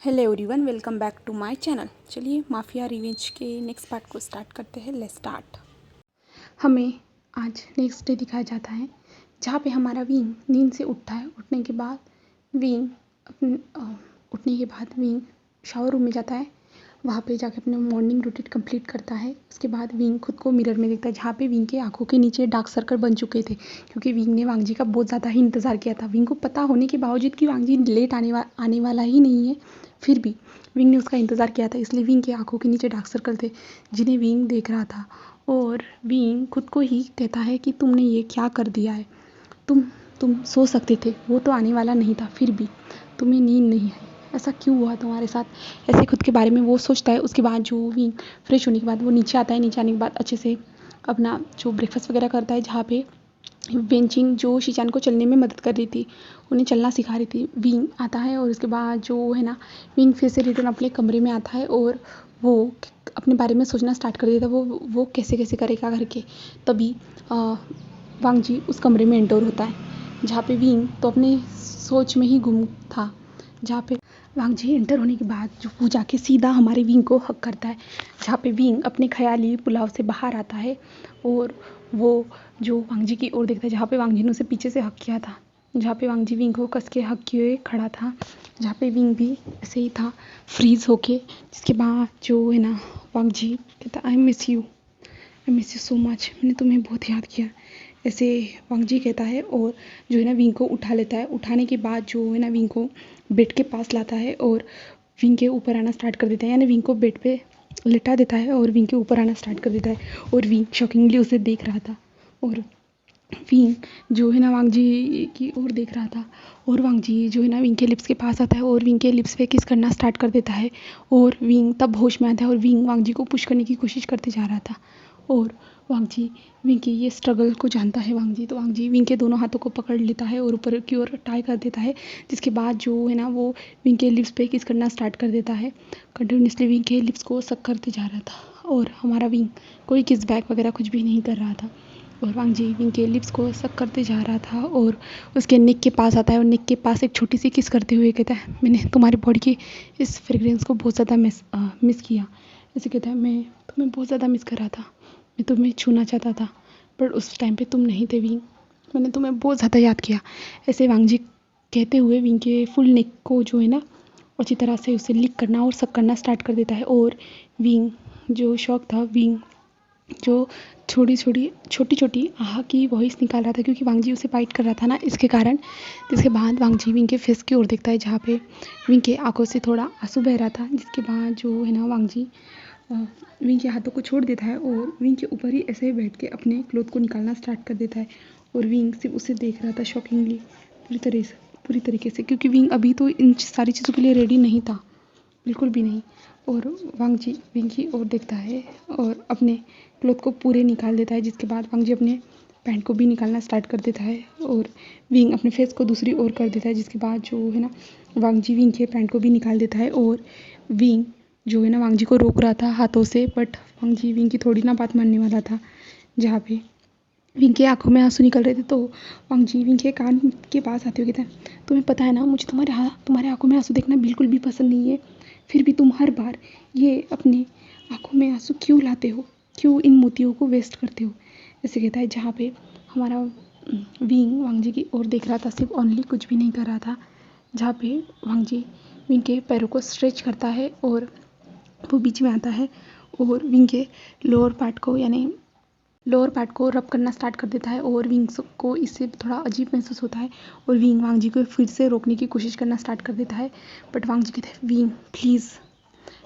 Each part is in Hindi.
Hello everyone, welcome back to my channel. चलिए माफिया रिवेंज के नेक्स्ट पार्ट को स्टार्ट करते हैं। Let's start. हमें आज नेक्स्ट डे दिखाया जाता है जहाँ पे हमारा विंग नींद से उठता है। उठने के बाद विंग शावर रूम में जाता है। वहाँ पे जाके अपने मॉर्निंग रूटीन कंप्लीट करता है। उसके बाद विंग खुद को मिरर में देखता है जहाँ पे विंग के आंखों के नीचे डार्क सर्कल बन चुके थे, क्योंकि विंग ने वांग जी का बहुत ज़्यादा ही इंतज़ार किया था। विंग को पता होने के बावजूद कि वांग जी लेट आने वाला ही नहीं है, फिर भी विंग ने उसका इंतज़ार किया था। इसलिए विंग के आंखों के नीचे डार्क सर्कल थे जिन्हें विंग देख रहा था। और विंग खुद को ही कहता है कि तुमने ये क्या कर दिया है। तुम सो सकते थे, वो तो आने वाला नहीं था, फिर भी तुम्हें नींद नहीं है। ऐसा क्यों हुआ तुम्हारे साथ। ऐसे खुद के बारे में वो सोचता है। उसके बाद जो विंग फ्रेश होने के बाद वो नीचे आता है। नीचे आने के बाद अच्छे से अपना जो ब्रेकफास्ट वगैरह करता है, जहाँ पे बेंचिंग जो शीचान को चलने में मदद कर रही थी, उन्हें चलना सिखा रही थी, विंग आता है। और उसके बाद जो है ना, विंग फिर से रिटर्न अपने कमरे में आता है और वो अपने बारे में सोचना स्टार्ट कर देता है, वो कैसे कैसे करेगा करके। तभी वांग जी उस कमरे में एंटर होता है जहाँ पे विंग तो अपने सोच में ही गुम था। जहाँ पे वांग जी एंटर होने के बाद जो वो जाके सीधा हमारे विंग को हक करता है, जहाँ पे विंग अपने ख्याली पुलाव से बाहर आता है और वो जो वांग जी की ओर देखता है, जहाँ पे वांग जी ने उसे पीछे से हक किया था, जहाँ पे वांग जी विंग को कस के हक किए खड़ा था, जहाँ पे विंग भी ऐसे ही था फ्रीज होके। जिसके बाद जो है ना, वांग जी कहता I miss you so much, मैंने तुम्हें बहुत याद किया, ऐसे वांग जी कहता है। और जो है ना, विंग को उठा लेता है। उठाने के बाद जो है ना, विंग को बेड के पास लाता है और विंग के ऊपर आना स्टार्ट कर देता है, यानी विंग को बेड पे लिटा देता है और विंग के ऊपर आना स्टार्ट कर देता है। और विंग शॉकिंगली उसे देख रहा था और विंग जो है ना, वांग जी की ओर देख रहा था। और वांग जी जो है ना, विंग के लिप्स के पास आता है और विंग के लिप्स पे किस करना स्टार्ट कर देता है। और विंग तब होश में आता है और विंग वांग जी को पुश करने की कोशिश करते जा रहा था। और वांग जी विंग की ये स्ट्रगल को जानता है। वांग जी तो वांग जी विंग के दोनों हाथों को पकड़ लेता है और ऊपर की ओर टाई कर देता है। जिसके बाद जो है ना, वो विंग के लिप्स पे किस करना स्टार्ट कर देता है। कंटिन्यूसली विंग के लिप्स को सक करते जा रहा था और हमारा विंग कोई किस बैक वगैरह कुछ भी नहीं कर रहा था। और वांग जी विंग के लिप्स को सक करते जा रहा था और उसके नेक के पास आता है और नेक के पास एक छोटी सी किस करते हुए कहता है, मैंने तुम्हारी बॉडी की इस फ्रेग्रेंस को बहुत ज़्यादा मिस किया। ऐसे कहता है, मैं तुम्हें बहुत ज़्यादा मिस कर रहा था, मैं तुम्हें छूना चाहता था, पर उस टाइम पे तुम नहीं थे विंग, मैंने तुम्हें बहुत ज़्यादा याद किया। ऐसे वांग जी कहते हुए विंग के फुल नेक को जो है ना, अच्छी तरह से उसे लिक करना और सक करना स्टार्ट कर देता है। और विंग जो शौक था, विंग जो छोटी छोटी आहा की वॉइस निकाल रहा था, क्योंकि वांग जी उसे बाइट कर रहा था ना, इसके कारण। जिसके बाद वांग जी विंग के फेस की ओर देखता है, जहाँ पे विंग के आंखों से थोड़ा आंसू बह रहा था। जिसके बाद जो है ना, वांग जी विंग के हाथों को छोड़ देता है और विंग के ऊपर ही ऐसे ही बैठ के अपने क्लोथ को निकालना स्टार्ट कर देता है। और विंग सिर्फ उसे देख रहा था शॉकिंगली, पूरी तरीके से, क्योंकि विंग अभी तो इन सारी चीज़ों के लिए रेडी नहीं था, बिल्कुल भी नहीं। और वांग जी विंग की ओर देखता है और अपने क्लोथ को पूरे निकाल देता है। जिसके बाद वांग जी अपने पैंट को भी निकालना स्टार्ट कर देता है और विंग अपने फेस को दूसरी ओर कर देता है। जिसके बाद जो है ना, वांग जी विंग के पैंट को भी निकाल देता है और विंग जो है ना, वांग जी को रोक रहा था हाथों से, बट वांग जी विंग की थोड़ी ना बात मानने वाला था। जहाँ पे विंग के आंखों में आंसू निकल रहे थे, तो वांग जी विंग के कान के पास आते हुए कहता है, तुम्हें पता है ना, मुझे तुम्हारे आंखों में आंसू देखना बिल्कुल भी पसंद नहीं है, फिर भी तुम हर बार ये अपने आंखों में आंसू क्यों लाते हो, क्यों इन मोतियों को वेस्ट करते हो। ऐसे कहता है। जहाँ पे हमारा विंग वांग जी की ओर देख रहा था, सिर्फ ओनली, कुछ भी नहीं कर रहा था। जहाँ पे वांग जी विंग के पैरों को स्ट्रेच करता है और वो बीच में आता है और विंग के लोअर पार्ट को रब करना स्टार्ट कर देता है। और विंग को इससे थोड़ा अजीब महसूस होता है और विंग वांग जी को फिर से रोकने की कोशिश करना स्टार्ट कर देता है। बट वांग जी कहते हैं, विंग प्लीज़,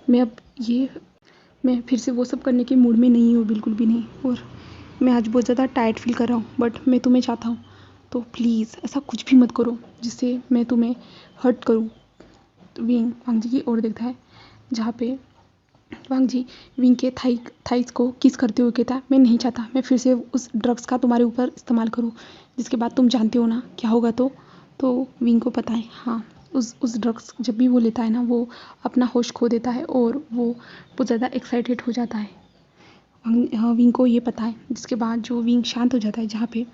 मैं फिर से वो सब करने के मूड में नहीं हूँ, बिल्कुल भी नहीं। और मैं आज बहुत ज़्यादा टायर्ड फील कर रहा हूँ, बट मैं तुम्हें चाहता हूँ, तो प्लीज़ ऐसा कुछ भी मत करो जिससे मैं तुम्हें हर्ट करूँ। तो विंग वांग जी की ओर देखता है, जहाँ पे वांग जी विंग के थाइस को किस करते हुए कहता है, मैं नहीं चाहता मैं फिर से उस ड्रग्स का तुम्हारे ऊपर इस्तेमाल करूँ, जिसके बाद तुम जानते हो ना क्या होगा। तो विंग को पता है, हाँ, उस ड्रग्स जब भी वो लेता है ना, वो अपना होश खो देता है और वो बहुत ज़्यादा एक्साइटेड हो जाता है। विंग को ये पता है। जिसके बाद जो विंग शांत हो जाता है, जहाँ पे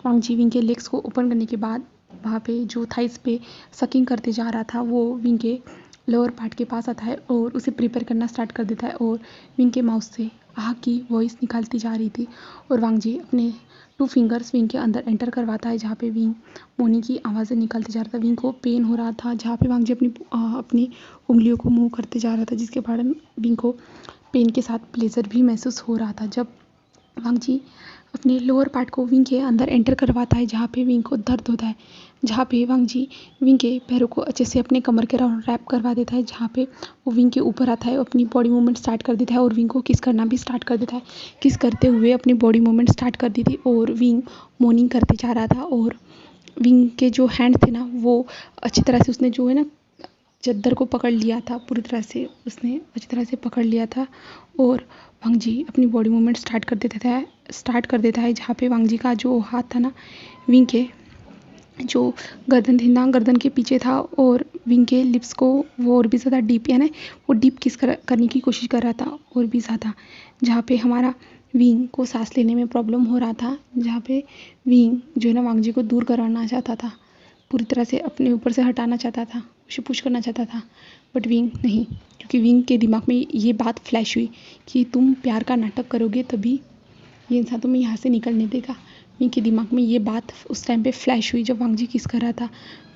वांग जी विंग के लेग्स को ओपन करने के बाद वहाँ पे जो थाइस पे सकिंग करते जा रहा था, वो विंग के लोअर पार्ट के पास आता है और उसे प्रिपेयर करना स्टार्ट कर देता है और विंग के माउथ से आह की वॉइस निकालती जा रही थी और वांग जी अपने 2 फिंगर्स विंग के अंदर एंटर करवाता है जहाँ पे विंग मोनी की आवाज़ें निकालते जा रहा था। विंग को पेन हो रहा था जहाँ पे वांग जी अपनी उंगलियों को मूव करते जा रहा था, जिसके कारण विंग को पेन के साथ प्लेजर भी महसूस हो रहा था। जब वांग जी अपने लोअर पार्ट को विंग के अंदर एंटर करवाता है जहाँ पे विंग को दर्द होता है, जहाँ पे वांग जी विंग के पैरों को अच्छे से अपने कमर के राउंड रैप करवा देता है, जहाँ पे वो विंग के ऊपर आता है, अपनी बॉडी मूवमेंट स्टार्ट कर देता है और विंग को किस करना भी स्टार्ट कर देता है। किस करते हुए अपनी बॉडी मूवमेंट स्टार्ट कर दी थी और विंग मॉर्निंग करते जा रहा था और विंग के जो हैंड थे ना वो अच्छी तरह से उसने जो है ना चद्दर को पकड़ लिया था, पूरी तरह से उसने अच्छी तरह से पकड़ लिया था और वांग जी अपनी बॉडी मूवमेंट स्टार्ट कर देता है जहाँ पे वांग जी का जो हाथ था ना विंग के जो गर्दन थी ना गर्दन के पीछे था और विंग के लिप्स को वो और भी ज़्यादा डीप यानी वो डीप किस करने की कोशिश कर रहा था और भी ज़्यादा, जहाँ पे हमारा विंग को सांस लेने में प्रॉब्लम हो रहा था, जहाँ पे विंग जो है ना वांग जी को दूर कराना चाहता था, पूरी तरह से अपने ऊपर से हटाना चाहता था, उसे पुश करना चाहता था, बट विंग नहीं, क्योंकि विंग के दिमाग में ये बात फ्लैश हुई कि तुम प्यार का नाटक करोगे तभी ये इंसान तुम्हें यहाँ से निकलने देगा। विंग के दिमाग में ये बात उस टाइम पे फ्लैश हुई जब वांग जी किस कर रहा था,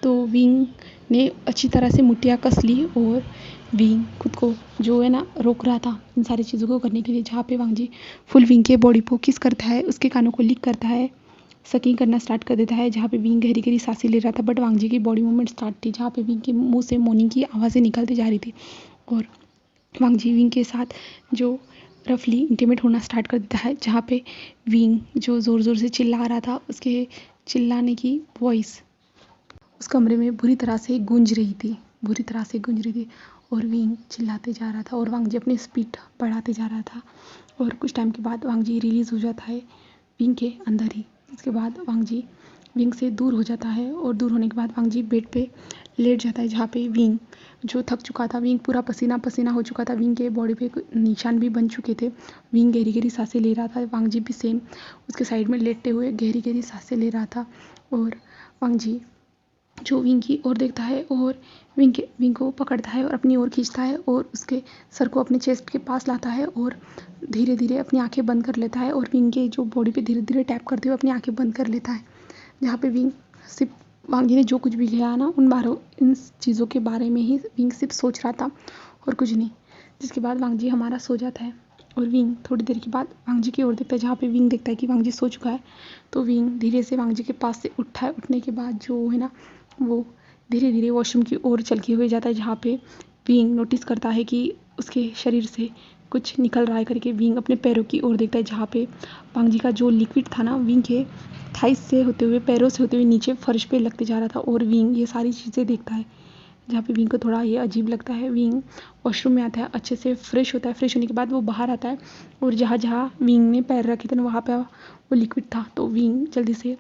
तो विंग ने अच्छी तरह से मुठ्ठियाँ कस ली और विंग खुद को जो है ना रोक रहा था इन सारी चीज़ों को करने के लिए, जहाँ पे वांग जी फुल विंग के बॉडी को किस करता है, उसके कानों को लिक करता है, सकिंग करना स्टार्ट कर देता है, जहाँ पे विंग गहरी गहरी सांसें ले रहा था, बट वांग जी की बॉडी मूवमेंट स्टार्ट थी जहाँ पे विंग के मुंह से मॉर्निंग की आवाज़ें निकलती जा रही थी और वांग जी विंग के साथ जो रफली इंटीमेट होना स्टार्ट कर देता है, जहाँ पे विंग जो ज़ोर ज़ोर से चिल्ला रहा था, उसके चिल्लाने की वॉइस उस कमरे में बुरी तरह से गूंज रही थी और विंग चिल्लाते जा रहा था और वांग जी अपनी स्पीड बढ़ाते जा रहा था और कुछ टाइम के बाद वांग जी रिलीज़ हो जाता है विंग के अंदर ही। इसके बाद वांग जी विंग से दूर हो जाता है और दूर होने के बाद वांग जी बेड पे लेट जाता है, जहाँ पे विंग जो थक चुका था, विंग पूरा पसीना पसीना हो चुका था, विंग के बॉडी पे निशान भी बन चुके थे, विंग गहरी गहरी सांसें ले रहा था, वांग जी भी सेम उसके साइड में लेटते हुए गहरी गहरी सांसें ले रहा था और वांग जी जो विंग की ओर देखता है और विंग को पकड़ता है और अपनी ओर खींचता है और उसके सर को अपने चेस्ट के पास लाता है और धीरे धीरे अपनी आंखें बंद कर लेता है और विंग के जो बॉडी पे धीरे धीरे टैप करते हुए अपनी आंखें बंद कर लेता है, जहाँ पे विंग सिर्फ वांग जी ने जो कुछ भी किया ना इन चीज़ों के बारे में ही विंग सिर्फ सोच रहा था और कुछ नहीं। जिसके बाद वांग जी हमारा सो जाता है और विंग थोड़ी देर के बाद वांग जी की ओर देखता है, जहाँ पे विंग देखता है कि वांग जी सो चुका है, तो विंग धीरे से वांग जी के पास से उठता है। उठने के बाद जो है ना वो धीरे धीरे वॉशरूम की ओर चल के हुए जाता है, जहाँ पे विंग नोटिस करता है कि उसके शरीर से कुछ निकल रहा है करके विंग अपने पैरों की ओर देखता है, जहाँ पे वांग जी का जो लिक्विड था ना विंग के थाइस से होते हुए पैरों से होते हुए नीचे फर्श पे लगते जा रहा था और विंग ये सारी चीज़ें देखता है, जहाँ पे विंग को थोड़ा ये अजीब लगता है। विंग वॉशरूम में आता है, अच्छे से फ्रेश होता है, फ्रेश होने के बाद वो बाहर आता है और जहाँ जहाँ विंग ने पैर रखे थे ना वहाँ पे वो लिक्विड था, तो विंग जल्दी से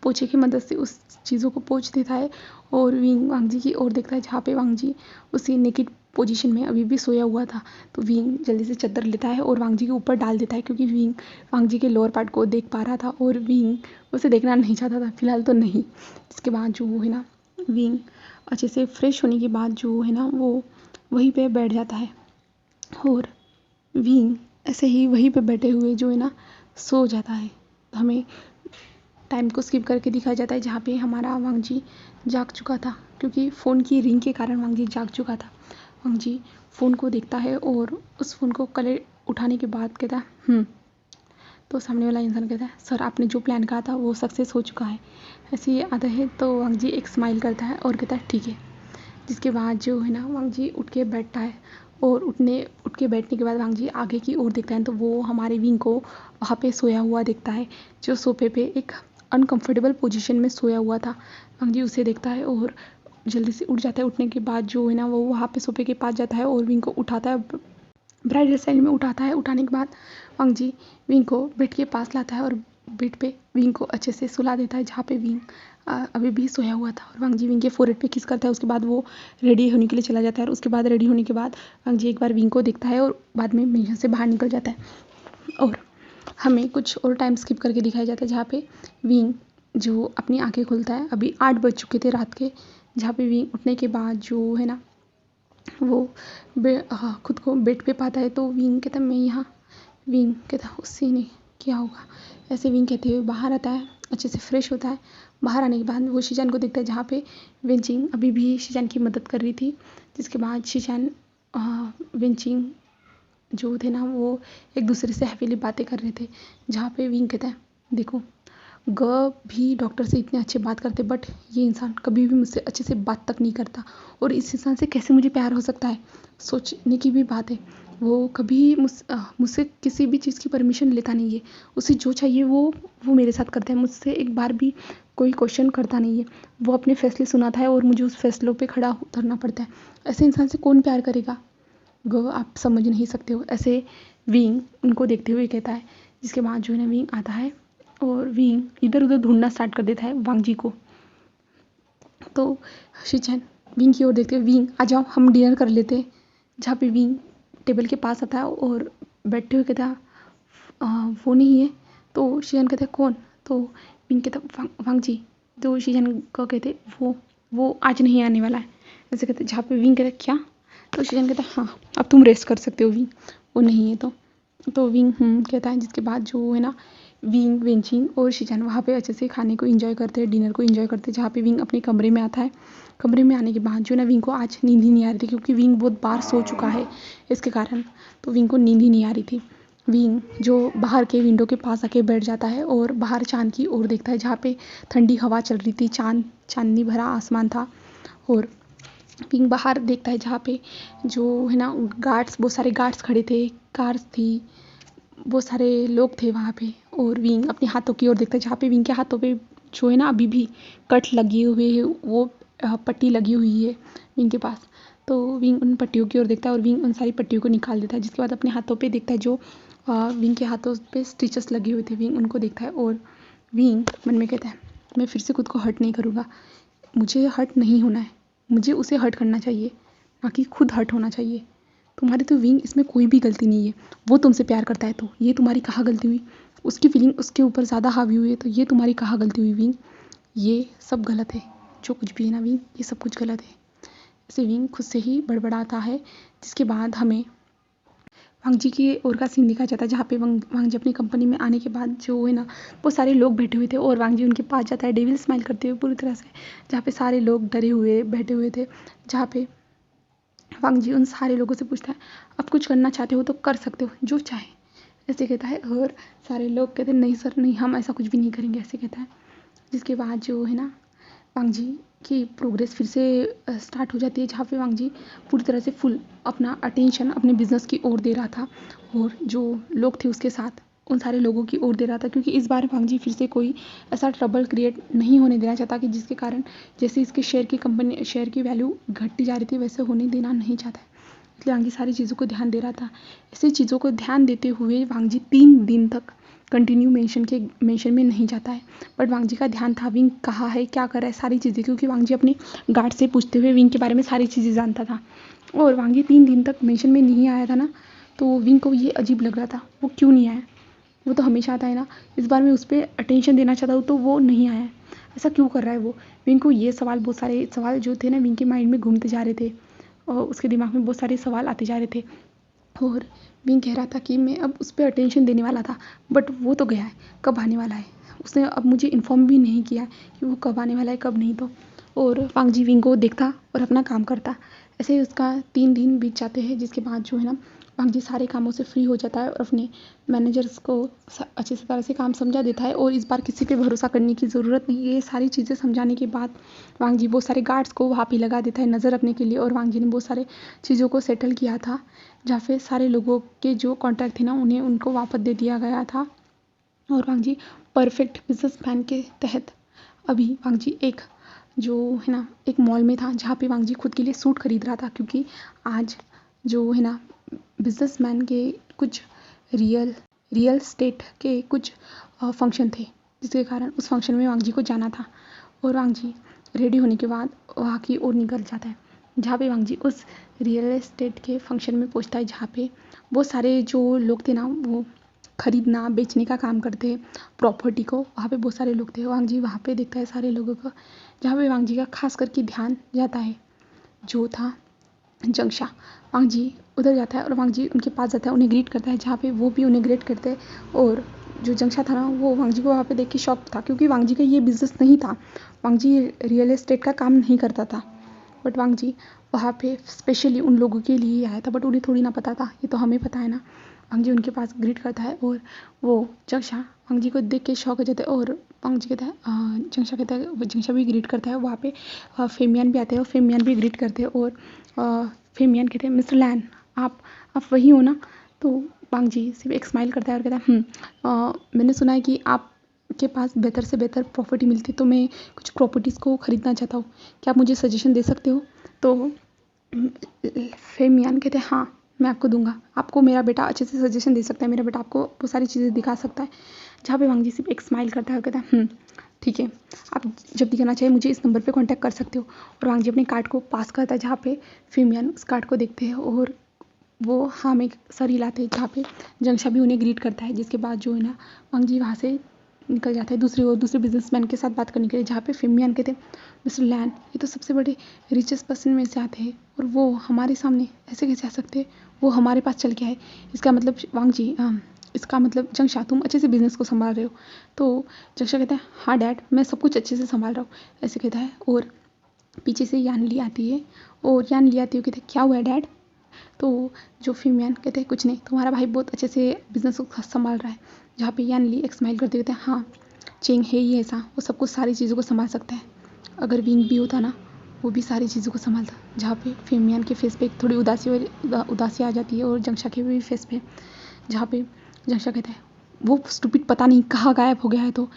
पोछे की मदद से उस चीज़ों को पोंछ देता है और विंग वांग जी की ओर देखता है, जहाँ पे वांग जी उसी नेकेड पोजीशन में अभी भी सोया हुआ था, तो विंग जल्दी से चद्दर लेता है और वांग जी के ऊपर डाल देता है, क्योंकि विंग वांग जी के लोअर पार्ट को देख पा रहा था और विंग उसे देखना नहीं चाहता था, फिलहाल तो नहीं। इसके बाद जो है ना विंग अच्छे से फ्रेश होने के बाद जो है ना वो वहीं पे बैठ जाता है और विंग ऐसे ही वहीं पे बैठे हुए जो है ना सो जाता है। हमें टाइम को स्किप करके दिखाया जाता है, जहाँ पे हमारा वांग जी जाग चुका था, क्योंकि फ़ोन की रिंग के कारण वांग जी जाग चुका था। वांग जी फ़ोन को देखता है और उस फ़ोन को कले उठाने के बाद कहता है तो सामने वाला इंसान कहता है सर आपने जो प्लान कहा था वो सक्सेस हो चुका है। ऐसे ही आता है तो वांग जी एक स्माइल करता है और कहता है ठीक है। जिसके बाद जो है ना वांग जी उठ के बैठता है और उठ के बैठने के बाद वांग जी आगे की ओर देखता है, तो वो हमारे विंग को वहाँ पे सोया हुआ देखता है, जो सोफे पे एक अनकंफर्टेबल पोजीशन में सोया हुआ था। वांग जी उसे देखता है और जल्दी से उठ जाता है। उठने के बाद जो है ना वो वहाँ पे सोफे के पास जाता है और विंग को उठाता है, ब्राइडल स्टाइल में उठाता है। उठाने के बाद वांग जी विंग को बेड के पास लाता है और बेड पे विंग को अच्छे से सुला देता है, जहाँ पे विंग अभी भी सोया हुआ था, और वांग जी विंग के फोरहेड पे किस करता है। उसके बाद वो रेडी होने के लिए चला जाता है और उसके बाद रेडी होने के बाद वांग जी एक बार विंग को देखता है और बाद में यहाँ से बाहर निकल जाता है और हमें कुछ और टाइम स्किप करके दिखाया जाता है, जहाँ पे विंग जो अपनी आंखें खोलता है। अभी 8 बज चुके थे रात के, जहाँ पे विंग उठने के बाद जो है ना वो खुद को बेड पे पाता है तो विंग कहता है मैं यहाँ। विंग कहता है उससे नहीं क्या होगा। ऐसे विंग कहते हुए बाहर आता है, अच्छे से फ्रेश होता है। बाहर आने के बाद वो शीजान को देखता है जहाँ पे वेंचिंग अभी भी शीजान की मदद कर रही थी। जिसके बाद शीजान वेंचिंग जो थे ना वो एक दूसरे से हैवीली बातें कर रहे थे। जहाँ पे विंग कहता है देखो ग भी डॉक्टर से इतने अच्छे बात करते बट ये इंसान कभी भी मुझसे अच्छे से बात तक नहीं करता और इस इंसान से कैसे मुझे प्यार हो सकता है, सोचने की भी बात है। वो कभी मुझसे किसी भी चीज़ की परमिशन लेता नहीं है। उसे जो चाहिए वो मेरे साथ करता है। मुझसे एक बार भी कोई क्वेश्चन करता नहीं है। वो अपने फैसले सुनाता है और मुझे उस फैसलों पे खड़ा उतरना पड़ता है। ऐसे इंसान से कौन प्यार करेगा। आप समझ नहीं सकते हो। ऐसे विंग उनको देखते हुए कहता है। जिसके बाद जो है ना विंग आता है और विंग इधर उधर ढूंढना स्टार्ट कर देता है वांगजी को। तो शिचन विंग की ओर देखते हुए विंग आ जाओ हम डिनर कर लेते हैं। जहाँ पे विंग टेबल के पास आता है और बैठे हुए कहता है वो नहीं है। तो शिजन कहता है कौन। तो विंग कहता वांगजी। तो शिजन को कहते वो आज नहीं आने वाला है। ऐसे कहते जहाँ पे विंग कहता क्या। तो शिजन कहता हाँ अब तुम रेस्ट कर सकते हो विंग, वो नहीं है तो विंग कहता है। जिसके बाद जो है ना विंग वेंचिंग और शिजान वहाँ पे अच्छे से खाने को एंजॉय करते हैं, डिनर को एंजॉय करते हैं। जहाँ पे विंग अपने कमरे में आता है। कमरे में आने के बाद जो है ना विंग को आज नींद ही नहीं आ रही थी क्योंकि विंग बहुत बार सो चुका है इसके कारण। तो विंग को नींद ही नहीं आ रही थी। विंग जो बाहर के विंडो के पास आके बैठ जाता है और बाहर चांद की ओर देखता है जहाँ पे ठंडी हवा चल रही थी, चांदनी भरा आसमान था। और विंग बाहर देखता है जहाँ पे जो है ना बहुत सारे गार्ड्स खड़े थे, कार्स थी, बहुत सारे लोग थे वहाँ पे। और विंग अपने हाथों की ओर देखता है जहाँ पे विंग के हाथों पे जो है ना अभी भी कट लगे हुए है, वो पट्टी लगी हुई है विंग के पास। तो विंग उन पट्टियों की ओर देखता है और विंग उन सारी पट्टियों को निकाल देता है। जिसके बाद अपने हाथों पे देखता है जो विंग के हाथों पे स्टिचेस लगे हुए थे, विंग उनको देखता है और विंग मन में कहता है मैं फिर से खुद को हर्ट नहीं करूँगा। मुझे हर्ट नहीं होना है, मुझे उसे हर्ट करना चाहिए ना कि खुद हर्ट होना चाहिए। तुम्हारी तो विंग इसमें कोई भी गलती नहीं है। वो तुमसे प्यार करता है तो ये तुम्हारी कहाँ गलती हुई। उसकी फीलिंग उसके ऊपर ज़्यादा हावी हुई है तो ये तुम्हारी कहाँ गलती हुई विंग। ये सब गलत है, जो कुछ भी है ना विंग ये सब कुछ गलत है। ऐसे विंग खुद से ही बड़बड़ाता है। जिसके बाद हमें वांगजी की ओर का सीन दिखाया जाता है जहाँ पे वांगजी अपनी कंपनी में आने के बाद जो है ना वो सारे लोग बैठे हुए थे और वांगजी उनके पास जाता है डेविल स्माइल करते हुए पूरी तरह से। जहाँ पे सारे लोग डरे हुए बैठे हुए थे। जहाँ पे वांगजी उन सारे लोगों से पूछता है अब कुछ करना चाहते हो तो कर सकते हो जो चाहे, ऐसे कहता है। और सारे लोग कहते हैं नहीं सर नहीं हम ऐसा कुछ भी नहीं करेंगे, ऐसे कहता है। जिसके बाद जो है ना वांगजी की प्रोग्रेस फिर से स्टार्ट हो जाती है जहाँ पे वांगजी पूरी तरह से फुल अपना अटेंशन अपने बिजनेस की ओर दे रहा था और जो लोग थे उसके साथ उन सारे लोगों की ओर दे रहा था। क्योंकि इस बार वांगजी फिर से कोई ऐसा ट्रबल क्रिएट नहीं होने देना चाहता कि जिसके कारण जैसे इसके शेयर की वैल्यू घटती जा रही थी वैसे होने देना नहीं चाहता है। इसलिए वांगजी सारी चीज़ों को ध्यान दे रहा था। ऐसी चीज़ों को ध्यान देते हुए वांगजी 3 दिन तक कंटिन्यू मेंशन में नहीं जाता है। बट वांगजी का ध्यान था विंग कहाँ है क्या कर रहा है सारी चीज़ें, क्योंकि वांगजी अपने गार्ड से पूछते हुए विंग के बारे में सारी चीज़ें जानता था। और वांगजी 3 दिन तक मेंशन में नहीं आया था ना तो विंग को ये अजीब लग रहा था वो क्यों नहीं आया। वो तो हमेशा आता है ना, इस बार मैं उस पर अटेंशन देना चाहता हूँ तो वो नहीं आया, ऐसा क्यों कर रहा है वो। विंग को ये सवाल बहुत सारे सवाल जो थे ना विंग के माइंड में घूमते जा रहे थे और उसके दिमाग में बहुत सारे सवाल आते जा रहे थे। और विंग कह रहा था कि मैं अब उस पर अटेंशन देने वाला था बट वो तो गया है, कब आने वाला है उसने अब मुझे इन्फॉर्म भी नहीं किया कि वो कब आने वाला है कब नहीं। तो और वांगजी विंग को देखता और अपना काम करता। ऐसे ही उसका 3 दिन बीत जाते हैं। जिसके बाद जो है ना वांगजी सारे कामों से फ्री हो जाता है और अपने मैनेजर्स को अच्छे से तरह से काम समझा देता है और इस बार किसी पे भरोसा करने की ज़रूरत नहीं है। ये सारी चीज़ें समझाने के बाद वांगजी बहुत सारे गार्ड्स को वहाँ पे लगा देता है नज़र रखने के लिए और वांगजी ने बहुत सारे चीज़ों को सेटल किया था जहाँ पे सारे लोगों के जो कॉन्ट्रैक्ट थे ना उन्हें उनको वापस दे दिया गया था। और वांगजी परफेक्ट बिजनेसमैन के तहत अभी वांगजी एक जो है ना एक मॉल में था जहाँ पे वांगजी खुद के लिए सूट खरीद रहा था क्योंकि आज जो है ना बिजनेसमैन के कुछ रियल स्टेट के कुछ फंक्शन थे जिसके कारण उस फंक्शन में वांगजी को जाना था। और वांगजी रेडी होने के बाद वहाँ की ओर निकल जाता है जहाँ पे वांगजी उस रियल एस्टेट के फंक्शन में पहुँचता है जहाँ पे बहुत सारे जो लोग थे ना वो खरीदना बेचने का काम करते हैं प्रॉपर्टी को। वहाँ पे बहुत सारे लोग थे। वांगजी वहाँ पे देखता है सारे लोगों को जहाँ पे वांगजी का खास करके ध्यान जाता है जो था जंक्षा। वांग जी उधर जाता है और वांग जी उनके पास जाता है, उन्हें ग्रीट करता है, जहाँ पे वो भी उन्हें ग्रीट करते हैं। और जो जंक्षा था ना, वो वांग जी को वहाँ पे देख के शॉक था, क्योंकि वांग जी का ये बिजनेस नहीं था। वांग जी रियल एस्टेट का काम नहीं करता था, बट वांग जी वहाँ पे स्पेशली उन लोगों के लिए आया था, बट उन्हें थोड़ी ना पता था, ये तो हमें पता है ना। वांग जी उनके पास ग्रीट करता है और वो जंक्षा वांग जी को देख के शॉक हो जाता है। और वांग जी कहता है जंक्षा कहता है, जंक्षा भी ग्रीट करता है। वहाँ पे फेमियान भी आते हैं और फेमियान भी ग्रीट करते हैं। और फेमियान कहते हैं, मिस्टर लैन, आप वही हो ना? तो वांग जी सिर्फ एक स्माइल करता है और कहता है, मैंने सुना है कि आप के पास बेहतर से बेहतर प्रॉपर्टी मिलती है, तो मैं कुछ प्रॉपर्टीज़ को ख़रीदना चाहता हूँ, क्या आप मुझे सजेशन दे सकते हो? तो फेमियान कहते हैं, हाँ मैं आपको दूंगा, आपको मेरा बेटा अच्छे से सजेशन दे सकता है, मेरा बेटा आपको वो सारी चीज़ें दिखा सकता है। जहाँ पे वांग जी सिर्फ एक स्माइल करता है और कहता है, ठीक है, आप जब भी करना चाहिए मुझे इस नंबर पे कांटेक्ट कर सकते हो। और वांग जी अपने कार्ड को पास करता है, जहाँ पे फेमियान उस कार्ड को देखते हैं और वो हाँ में सर हिलाते हैं, जहाँ पे जंक्षा भी उन्हें ग्रीट करता है। जिसके बाद जो है ना, वांग जी वहाँ से निकल जाता है दूसरी ओर, दूसरे बिजनेसमैन के साथ बात करने के लिए, जहाँ पे फेमियान कहते हैं, मिस्टर लैन, ये तो सबसे बड़े रिचेस्ट पर्सन में से आते हैं और वो हमारे सामने ऐसे कैसे आ सकते हैं? वो हमारे पास चल के आए, इसका मतलब वांग जी इसका मतलब जंक्षा तुम अच्छे से बिजनेस को संभाल रहे हो? तो जंक्षा कहता है, हाँ डैड, मैं सब कुछ अच्छे से संभाल रहा हूँ, ऐसे कहता है। और पीछे से यान ली आती है और यान ली आती है, कहते क्या हुआ है डैड? तो जो फेमियान कहते हैं, कुछ नहीं, तुम्हारा भाई बहुत अच्छे से बिजनेस को संभाल रहा है। जहाँ पे यान ली एक स्माइल करते कहते हैं, हाँ चेंग है ही ऐसा, वो सब कुछ सारी चीज़ों को संभाल सकता है, अगर विंग भी होता ना वो भी सारी चीज़ों को संभालता। जहाँ पे फेमियान के फेस पे थोड़ी उदासी आ जाती है और जंक्षा के भी फेस पे, जहाँ पे जंक्षा कहता है, वो स्टूपिड पता नहीं कहाँ गायब हो गया है, तो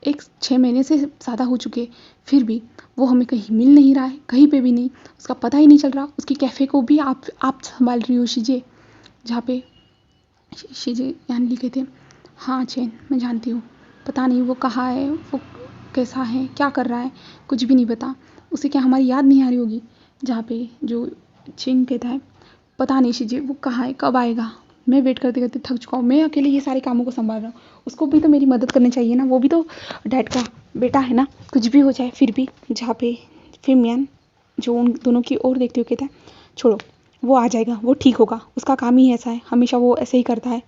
6 महीने से ज़्यादा हो चुके, फिर भी वो हमें कहीं मिल नहीं रहा है, कहीं पे भी नहीं, उसका पता ही नहीं चल रहा। उसकी कैफ़े को भी आप संभाल रही हो शीजे। जहाँ पे शीजे यान ली कहते, हाँ चैन मैं जानती हूँ, पता नहीं वो कहाँ है, वो कैसा है, क्या कर रहा है, कुछ भी नहीं पता, उसे क्या हमारी याद नहीं आ रही होगी? जहाँ पे जो चिंग कहता है, पता नहीं शीजे वो कहाँ है, कब आएगा, मैं वेट करते करते थक चुका हूँ, मैं अकेले ये सारे कामों को संभाल रहा हूँ, उसको भी तो मेरी मदद करनी चाहिए ना, वो भी तो डैड का बेटा है ना, कुछ भी हो जाए फिर भी। जहाँ पे फेमियान जो उन दोनों की ओर देखते हुए कहता है, छोड़ो वो आ जाएगा, वो ठीक होगा, उसका काम ही ऐसा है, हमेशा वो ऐसे ही करता है।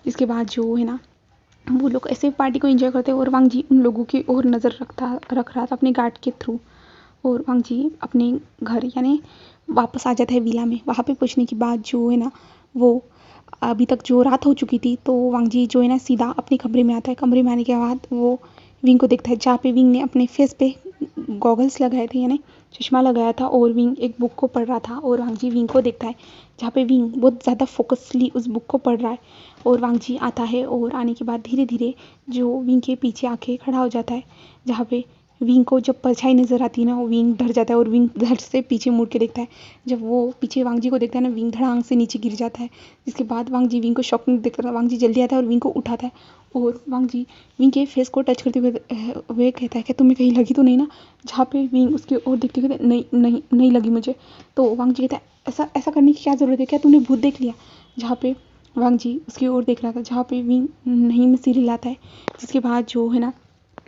इसके बाद जो है ना, वो लोग ऐसे पार्टी को एंजॉय करते हैं और वांग जी उन लोगों की ओर नज़र रख रहा था अपने गार्ड के थ्रू। और वांग जी अपने घर यानी वापस आ जाता है विला में। वहाँ पे पहुँचने के बाद जो है ना, वो अभी तक जो रात हो चुकी थी, तो वांग जी जो है ना सीधा अपने कमरे में आता है। कमरे में आने के बाद वो विंग को देखता है, जहाँ पे विंग ने अपने फेस पे गॉगल्स लगाए थे, यानी चश्मा लगाया था, और विंग एक बुक को पढ़ रहा था। और वांग जी विंग को देखता है, जहाँ पे विंग बहुत ज़्यादा फोकसली उस बुक को पढ़ रहा है। और वांग जी आता है और आने के बाद धीरे धीरे जो विंग के पीछे आके खड़ा हो जाता है, जहाँ पे विंग को जब परछाई नज़र आती है ना, वो विंग डर जाता है और विंग धड़ से पीछे मुड़ के देखता है। जब वो पीछे वांग जी को देखता है ना, विंग धड़ांग से नीचे गिर जाता है। जिसके बाद वांग जी विंग को शॉक में देखता है, वांग जी जल्दी आता है और विंग को उठाता है। और वांग जी विंग के फेस को टच करते हुए कहता है कि तुम्हें कहीं लगी तो नहीं ना? जहाँ पे विंग उसकी ओर देखते हुए, नहीं नहीं नहीं लगी मुझे। तो वांग जी कहता है, ऐसा ऐसा करने की क्या ज़रूरत है, क्या तूने भूत देख लिया? जहाँ पे वांग जी उसकी ओर देख रहा था, जहाँ पे विंग नहीं में सिर हिलाता है। जिसके बाद जो है ना,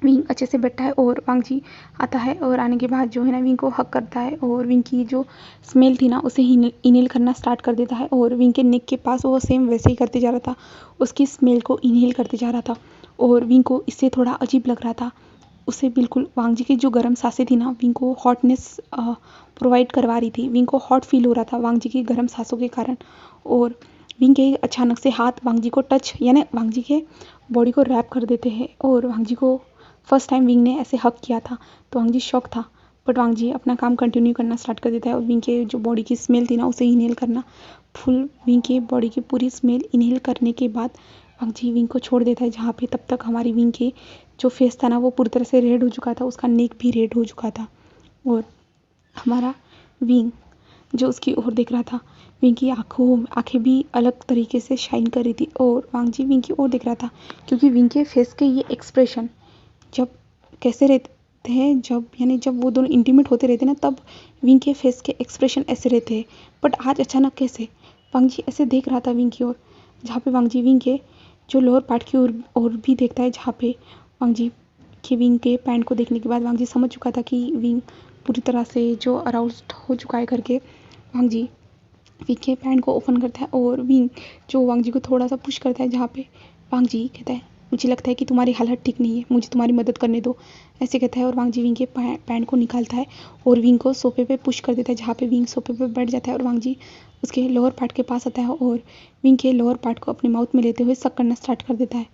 विंग अच्छे से बैठा है और वांग जी आता है और आने के बाद जो है ना, विंग को हक करता है और विंग की जो स्मेल थी ना, उसे इनहेल करना स्टार्ट कर देता है। और विंग के नेक के पास वो सेम वैसे ही करते जा रहा था, उसकी स्मेल को इनहेल करते जा रहा था। और विंग को इससे थोड़ा अजीब लग रहा था, उसे बिल्कुल वांग जी की जो गर्म सांसें थी ना, विंग को हॉटनेस प्रोवाइड करवा रही थी। विंग को हॉट फील हो रहा था वांग जी की गर्म सांसों के कारण। और विंग के अचानक से हाथ वांग जी को टच यानी वांग जी के बॉडी को रैप कर देते हैं। और वांग जी को फर्स्ट टाइम विंग ने ऐसे हक किया था, तो वांग जी शॉक था, बट वांग जी अपना काम कंटिन्यू करना स्टार्ट कर देता है। और विंग के जो बॉडी की स्मेल थी ना, उसे इनहेल करना, फुल विंग के बॉडी की पूरी स्मेल इनहेल करने के बाद वांग जी विंग को छोड़ देता है। जहाँ पे तब तक हमारी विंग के जो फेस था ना, वो पूरी तरह से रेड हो चुका था, उसका नेक भी रेड हो चुका था। और हमारा विंग जो उसकी ओर देख रहा था, विंग की आंखें भी अलग तरीके से शाइन कर रही थी। और वांग जी विंग की ओर देख रहा था, क्योंकि विंग के फेस के ये एक्सप्रेशन जब कैसे रहते हैं, जब यानी जब वो दोनों इंटीमेट होते रहते हैं ना, तब विंग के फेस के एक्सप्रेशन ऐसे रहते हैं। बट आज अचानक कैसे वांग जी ऐसे देख रहा था विंग की ओर, जहाँ पे वांग जी विंग के जो लोअर पार्ट की ओर भी देखता है, जहाँ पे वांग जी के विंग के पैंट को देखने के बाद वांग जी समझ चुका था कि विंग पूरी तरह से जो अराउज्ड हो चुका है करके। वांग जी विंग के पैंट को ओपन करता है और विंग जो वांग जी को थोड़ा सा पुश करता है, जहाँ पे वांग जी कहता है मुझे लगता है कि तुम्हारी हालत ठीक नहीं है, मुझे तुम्हारी मदद करने दो, ऐसे कहता है। और वांग जी विंग के पैंट को निकालता है और विंग को सोफे पे पुश कर देता है, जहाँ पे विंग सोफे पे बैठ जाता है और वांग जी उसके लोअर पार्ट के पास आता है और विंग के लोअर पार्ट को अपने माउथ में लेते हुए सक करना स्टार्ट कर देता है।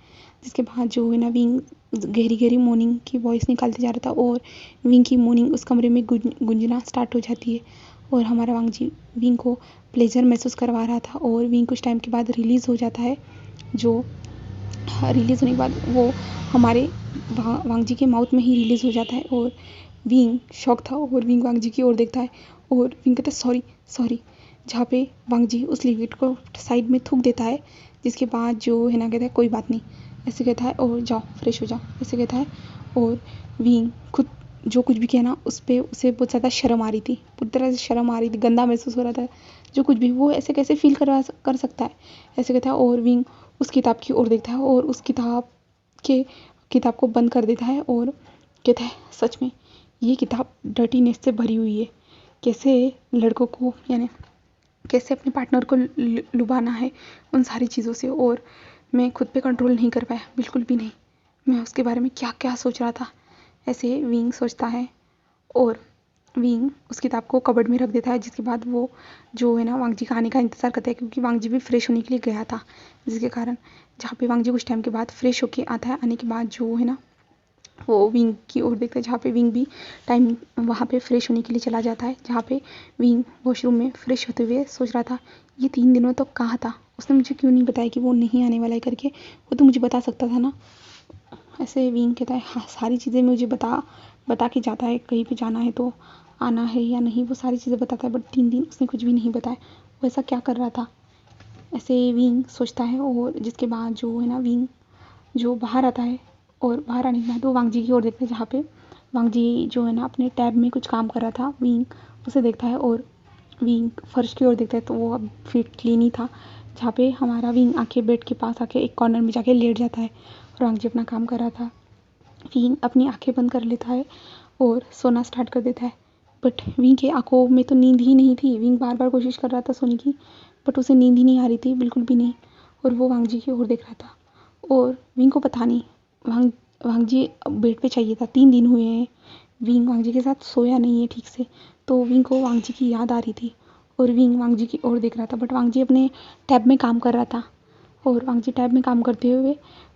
जिसके बाद जो है ना विंग गहरी गहरी मोर्निंग की वॉइस निकालते जा रहा था और विंग की मोर्निंग उस कमरे में गुंजना स्टार्ट हो जाती है और हमारा वांग जी विंग को प्लेजर महसूस करवा रहा था और विंग कुछ टाइम के बाद रिलीज़ हो जाता है। जो रिलीज़ होने के बाद वो हमारे वांग जी के माउथ में ही रिलीज़ हो जाता है और विंग शॉक था और विंग वांग जी की ओर देखता है और विंग कहता है सॉरी सॉरी, जहाँ पे वांग जी उस लिक्विड को साइड में थूक देता है। जिसके बाद जो है ना कहता है कोई बात नहीं, ऐसे कहता है और जाओ फ्रेश हो जाओ, ऐसे कहता है। और विंग खुद जो कुछ भी कहना उस पर उसे बहुत ज़्यादा शर्म आ रही थी, पूरी तरह से शर्म आ रही थी, गंदा महसूस हो रहा था। जो कुछ भी वो ऐसे कैसे फील कर सकता है, ऐसे कहता है। और विंग उस किताब की ओर देखता है और उस किताब को बंद कर देता है और कहता है सच में ये किताब डर्टीनेस से भरी हुई है, कैसे लड़कों को यानी कैसे अपने पार्टनर को लुभाना है उन सारी चीज़ों से, और मैं खुद पे कंट्रोल नहीं कर पाया, बिल्कुल भी नहीं। मैं उसके बारे में क्या क्या सोच रहा था, ऐसे विंग सोचता है। और विंग उस किताब को कबर्ड में रख देता है। जिसके बाद वो जो है ना वांग जी का आने का इंतज़ार करता है, क्योंकि वांग जी भी फ्रेश होने के लिए गया था। जिसके कारण जहाँ पे वांग जी कुछ टाइम के बाद फ्रेश होके आता है, आने के बाद जो है ना वो विंग की ओर देखता है, जहाँ पे विंग भी टाइम वहाँ पे फ्रेश होने के लिए चला जाता है। जहाँ पे विंग वॉशरूम में फ्रेश होते हुए सोच रहा था ये 3 दिनों तक कहाँ था, उसने मुझे क्यों नहीं बताया कि वो नहीं आने वाला है करके, वो तो मुझे बता सकता था ना। ऐसे विंग कहता है हाँ सारी चीज़ें मुझे बता के जाता है, कहीं पे जाना है तो आना है या नहीं, वो सारी चीज़ें बताता है, बट 3 दिन उसने कुछ भी नहीं बताया, वो ऐसा क्या कर रहा था, ऐसे विंग सोचता है। और जिसके बाद जो है ना विंग जो बाहर आता है और बाहर आने के बाद वो वांग जी की ओर देखता है, जहाँ पे वांग जी जो है ना अपने टैब में कुछ काम कर रहा था। विंग उसे देखता है और विंग फर्श की ओर देखता है तो वो अब फिर क्लीन ही था। जहाँ पे हमारा विंग आके बेड के पास आके एक कॉर्नर में जाके लेट जाता है और वांग जी अपना काम कर रहा था। विंग अपनी आंखें बंद कर लेता है और सोना स्टार्ट कर देता है, बट विंग की आंखों में तो नींद ही नहीं थी। विंग बार बार कोशिश कर रहा था सोने की, बट उसे नींद ही नहीं आ रही थी, बिल्कुल भी नहीं। और वो वांग जी की ओर देख रहा था और विंग को पता नहीं वांग जी बेड पे चाहिए था। 3 दिन हुए हैं विंग वांग जी के साथ सोया नहीं है ठीक से, तो विंग को वांग जी की याद आ रही थी और विंग वांग जी की ओर देख रहा था, बट वांग जी अपने टैब में काम कर रहा था। और वांग जी टैब में काम करते हुए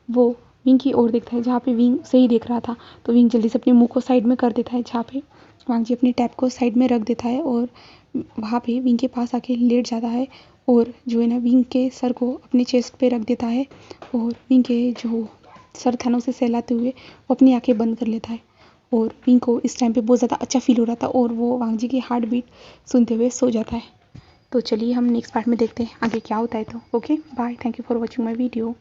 वो विंग की ओर देखता है, जहाँ पे विंग उसे ही देख रहा था। तो विंग जल्दी से अपने मुंह को साइड में कर देता है, जहाँ पे वांग जी अपने टैब को साइड में रख देता है और वहाँ पे विंग के पास आके लेट जाता है और जो है ना विंग के सर को अपने चेस्ट पे रख देता है और विंग के जो सर था ना उसे सहलाते हुए वो अपनी आंखें बंद कर लेता है। और विंग को इस टाइम पे बहुत ज़्यादा अच्छा फील हो रहा था और वो वांग जी की हार्ट बीट सुनते हुए सो जाता है। तो चलिए हम नेक्स्ट पार्ट में देखते हैं आगे क्या होता है। तो okay bye, thank you for watching my video.